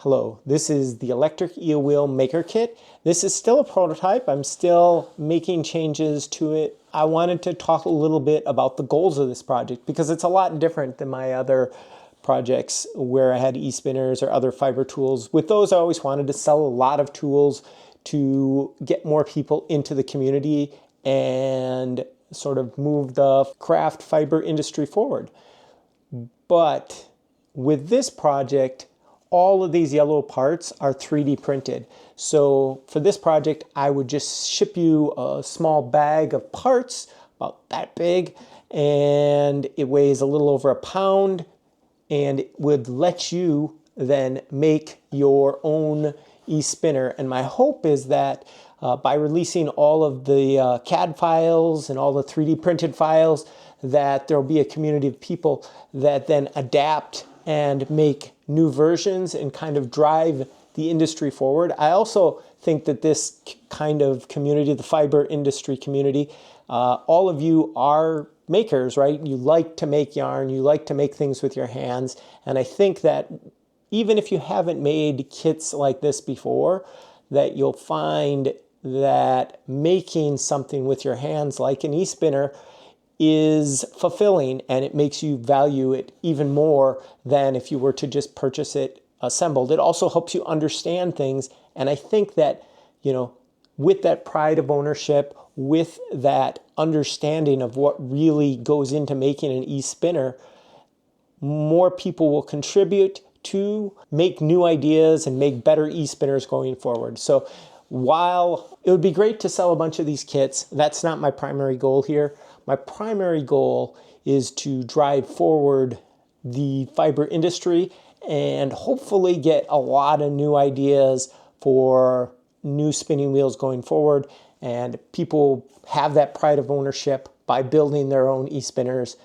Hello, this is the electric eel wheel maker kit. This is still a prototype. I'm still making changes to it. I wanted to talk a little bit about the goals of this project because it's a lot different than my other projects where I had eSpinners or other fiber tools. With those, I always wanted to sell a lot of tools to get more people into the community and sort of move the craft fiber industry forward. But with this project, all of these yellow parts are 3D printed. So for this project, I would just ship you a small bag of parts, about that big, and it weighs a little over a pound, and it would let you then make your own eSpinner. And my hope is that by releasing all of the CAD files and all the 3D printed files, that there'll be a community of people that then adapt and make new versions and kind of drive the industry forward. I also think that this kind of community, the fiber industry community, all of you are makers, right? You like to make yarn, you like to make things with your hands. And I think that even if you haven't made kits like this before, that you'll find that making something with your hands like an eSpinner is fulfilling, and it makes you value it even more than if you were to just purchase it assembled. It also helps you understand things, and I think that, you know, with that pride of ownership, with that understanding of what really goes into making an eSpinner, more people will contribute to make new ideas and make better eSpinners going forward. So while it would be great to sell a bunch of these kits, that's not my primary goal here. My primary goal is to drive forward the fiber industry and hopefully get a lot of new ideas for new spinning wheels going forward. And people have that pride of ownership by building their own eSpinners.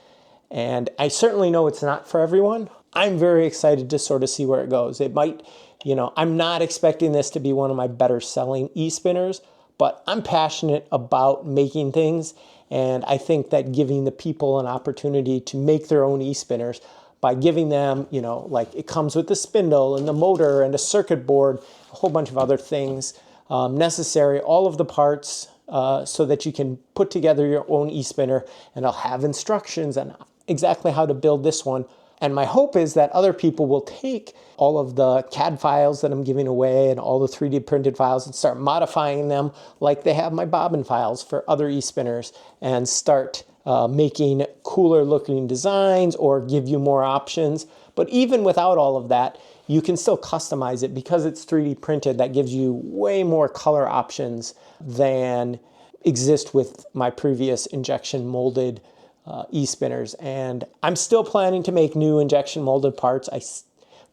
And I certainly know it's not for everyone. I'm very excited to sort of see where it goes. It might, you know, I'm not expecting this to be one of my better selling eSpinners, but I'm passionate about making things. And I think that giving the people an opportunity to make their own eSpinners by giving them, you know, like it comes with the spindle and the motor and a circuit board, a whole bunch of other things necessary, all of the parts so that you can put together your own eSpinner, and I'll have instructions on exactly how to build this one. And my hope is that other people will take all of the CAD files that I'm giving away and all the 3D printed files and start modifying them like they have my bobbin files for other eSpinners, and start making cooler looking designs or give you more options. But even without all of that, you can still customize it because it's 3D printed. That gives you way more color options than exist with my previous injection molded eSpinners. And I'm still planning to make new injection molded parts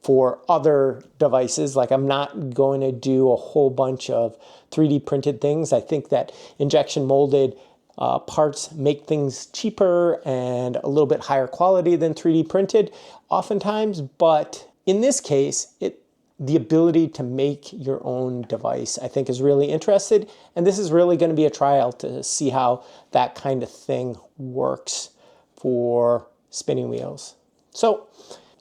for other devices. Like, I'm not going to do a whole bunch of 3D printed things. I think that injection molded parts make things cheaper and a little bit higher quality than 3D printed oftentimes. But in this case, the ability to make your own device, I think, is really interested. And this is really going to be a trial to see how that kind of thing works for spinning wheels. So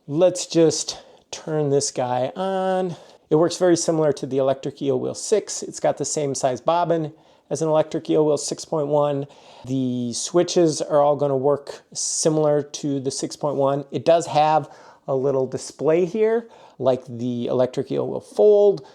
let's just turn this guy on. It works very similar to the electric eel wheel 6. It's got the same size bobbin as an electric eel wheel 6.1. The switches are all going to work similar to the 6.1. It does have a little display here, like the electric eel wheel fold.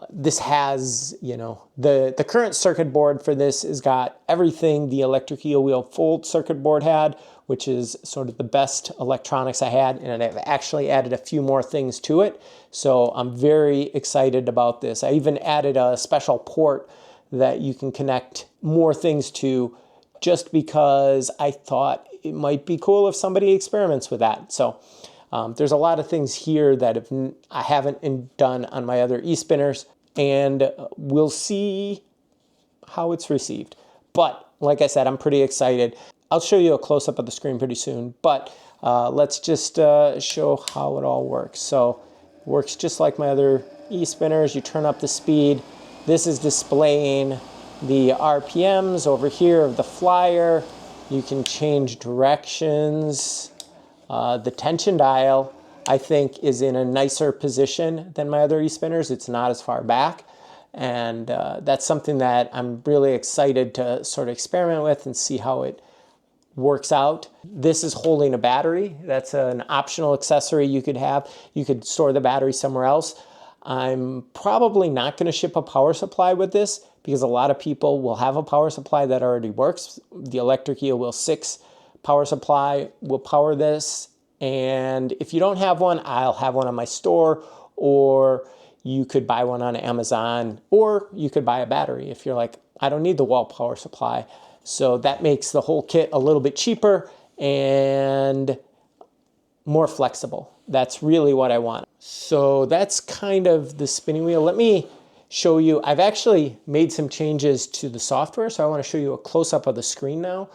This has, you know, the current circuit board for this has got everything the electric eel wheel fold circuit board had, which is sort of the best electronics I had, and I've actually added a few more things to it. So I'm very excited about this. I even added a special port that you can connect more things to, just because I thought it might be cool if somebody experiments with that. So there's a lot of things here that I haven't done on my other eSpinners, and we'll see how it's received. But like I said, I'm pretty excited. I'll show you a close-up of the screen pretty soon, but let's just show how it all works. So it works just like my other eSpinners. You turn up the speed. This is displaying the RPMs over here of the flyer. You can change directions. The tension dial. I think is in a nicer position than my other eSpinners. It's not as far back. And that's something that I'm really excited to sort of experiment with and see how it works out. This is holding a battery. That's an optional accessory you could have. You could store the battery somewhere else. I'm probably not going to ship a power supply with this because a lot of people will have a power supply that already works. The electric eel wheel 6 power supply will power this. And if you don't have one, I'll have one on my store, or you could buy one on Amazon, or you could buy a battery if you're like, I don't need the wall power supply. So that makes the whole kit a little bit cheaper and more flexible. That's really what I want. So that's kind of the spinning wheel. Let me show you. I've actually made some changes to the software, so I want to show you a close-up of the screen now.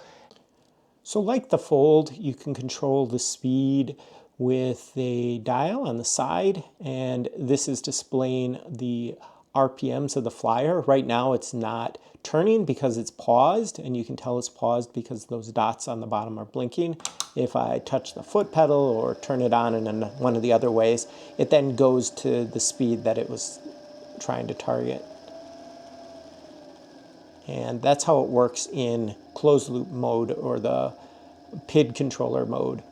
So like the Fold, you can control the speed with a dial on the side, and this is displaying the RPMs of the flyer. Right now it's not turning because it's paused, and you can tell it's paused because those dots on the bottom are blinking. If I touch the foot pedal or turn it on in one of the other ways, it then goes to the speed that it was trying to target. And that's how it works in closed loop mode or the PID controller mode.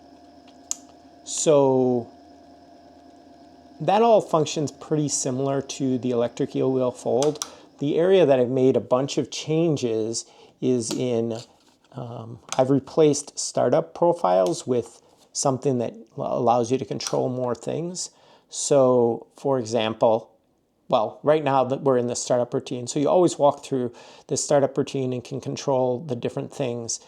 So that all functions pretty similar to the electric eel wheel Fold. The area that I've made a bunch of changes is in, I've replaced startup profiles with something that allows you to control more things. So for example, well, right now that we're in the startup routine, so you always walk through the startup routine and can control the different things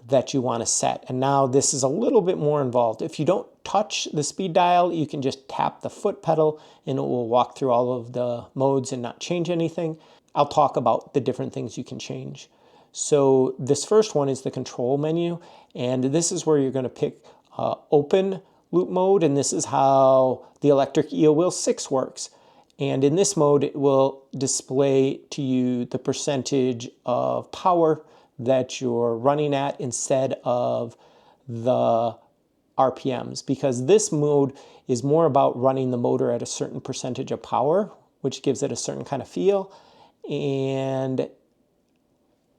that you want to set. And now this is a little bit more involved. If you don't touch the speed dial, you can just tap the foot pedal and it will walk through all of the modes and not change anything. I'll talk about the different things you can change. So this first one is the control menu, and this is where you're going to pick open loop mode, and this is how the electric eel wheel 6 works. And in this mode, it will display to you the percentage of power that you're running at instead of the RPMs, because this mode is more about running the motor at a certain percentage of power, which gives it a certain kind of feel. And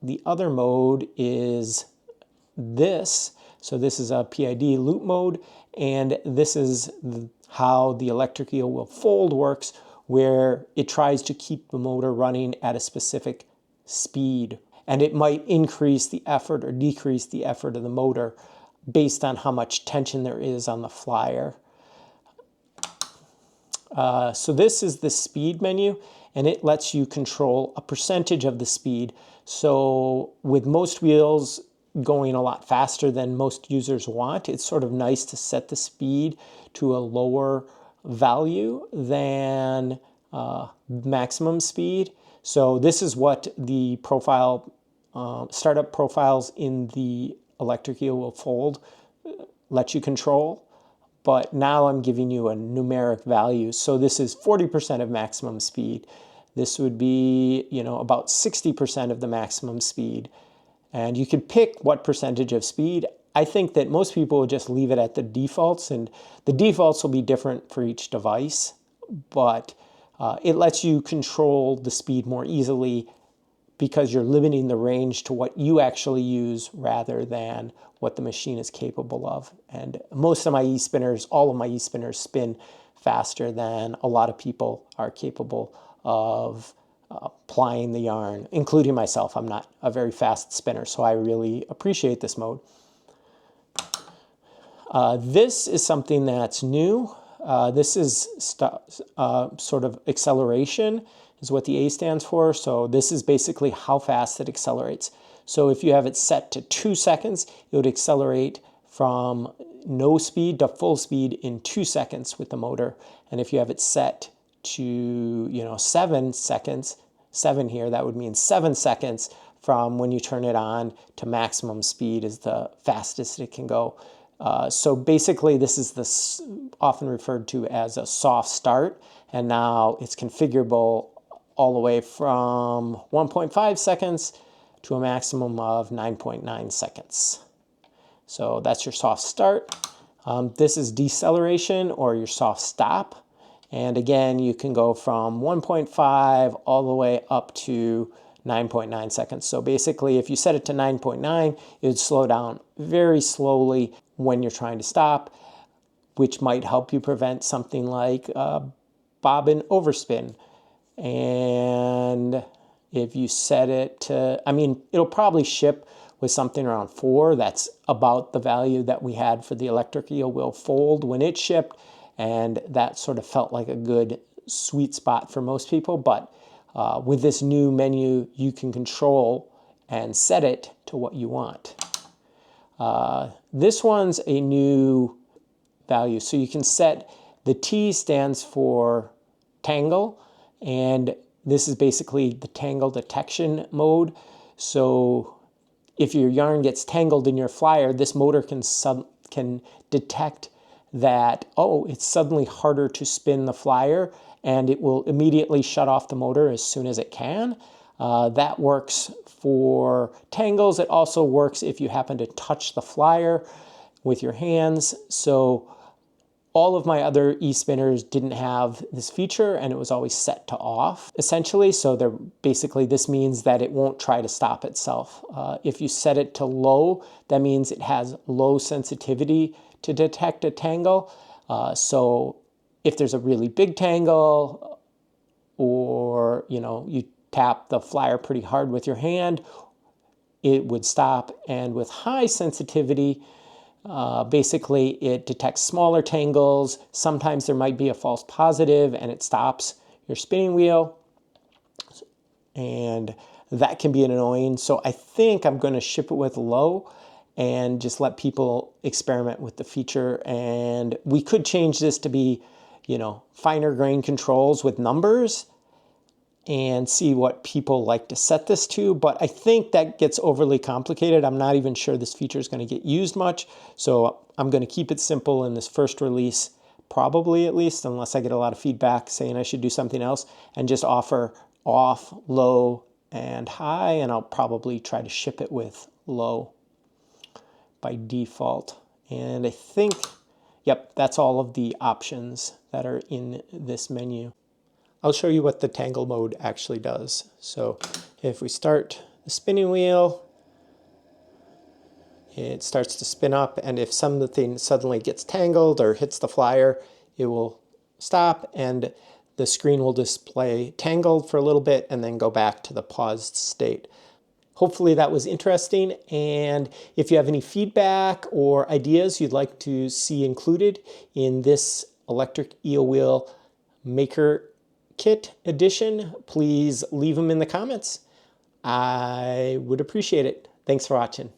the other mode is this. So this is a PID loop mode, and this is how the electric eel wheel Fold works, where it tries to keep the motor running at a specific speed. And it might increase the effort or decrease the effort of the motor based on how much tension there is on the flyer. So this is the speed menu, and it lets you control a percentage of the speed. So with most wheels going a lot faster than most users want, it's sort of nice to set the speed to a lower value than maximum speed. So this is what the profile, startup profiles in the electric eel wheel Fold let you control. But now I'm giving you a numeric value. So this is 40% of maximum speed. This would be, about 60% of the maximum speed. And you can pick what percentage of speed. I think that most people will just leave it at the defaults, and the defaults will be different for each device, but it lets you control the speed more easily because you're limiting the range to what you actually use rather than what the machine is capable of. And most of my eSpinners, all of my eSpinners spin faster than a lot of people are capable of plying the yarn, including myself. I'm not a very fast spinner, so I really appreciate this mode. This is something that's new. This is sort of acceleration is what the A stands for. So this is basically how fast it accelerates. So if you have it set to 2 seconds, it would accelerate from no speed to full speed in 2 seconds with the motor. And if you have it set to 7 seconds, 7 here, that would mean 7 seconds from when you turn it on to maximum speed is the fastest it can go. So basically this is often referred to as a soft start, and now it's configurable all the way from 1.5 seconds to a maximum of 9.9 seconds. So that's your soft start. This is deceleration or your soft stop. And again, you can go from 1.5 all the way up to 9.9 seconds. So basically, if you set it to 9.9, it would slow down very slowly when you're trying to stop, which might help you prevent something like bobbin overspin. And if you set it to, I mean, it'll probably ship with something around 4. That's about the value that we had for the electric eel wheel fold when it shipped, and that sort of felt like a good sweet spot for most people. But with this new menu, you can control and set it to what you want. This one's a new value. So you can set, the T stands for tangle, and this is basically the tangle detection mode. So if your yarn gets tangled in your flyer, this motor can detect that, oh, it's suddenly harder to spin the flyer, and it will immediately shut off the motor as soon as it can. That works for tangles. It also works if you happen to touch the flyer with your hands. So all of my other eSpinners didn't have this feature, and it was always set to off, essentially. So basically, this means that it won't try to stop itself. If you set it to low, that means it has low sensitivity to detect a tangle. So if there's a really big tangle, or you tap the flyer pretty hard with your hand, it would stop. And with high sensitivity, basically, it detects smaller tangles. Sometimes there might be a false positive and it stops your spinning wheel. And that can be annoying. So I think I'm going to ship it with low and just let people experiment with the feature. And we could change this to be, finer grain controls with numbers and see what people like to set this to. But I think that gets overly complicated. I'm not even sure this feature is going to get used much. So I'm going to keep it simple in this first release, probably at least, unless I get a lot of feedback saying I should do something else, and just offer off, low, and high. And I'll probably try to ship it with low by default. And I think, yep, that's all of the options that are in this menu. I'll show you what the tangle mode actually does. So if we start the spinning wheel, it starts to spin up, and if something suddenly gets tangled or hits the flyer, it will stop and the screen will display tangled for a little bit and then go back to the paused state. Hopefully that was interesting, and if you have any feedback or ideas you'd like to see included in this electric eel wheel maker kit edition, please leave them in the comments. I would appreciate it. Thanks for watching.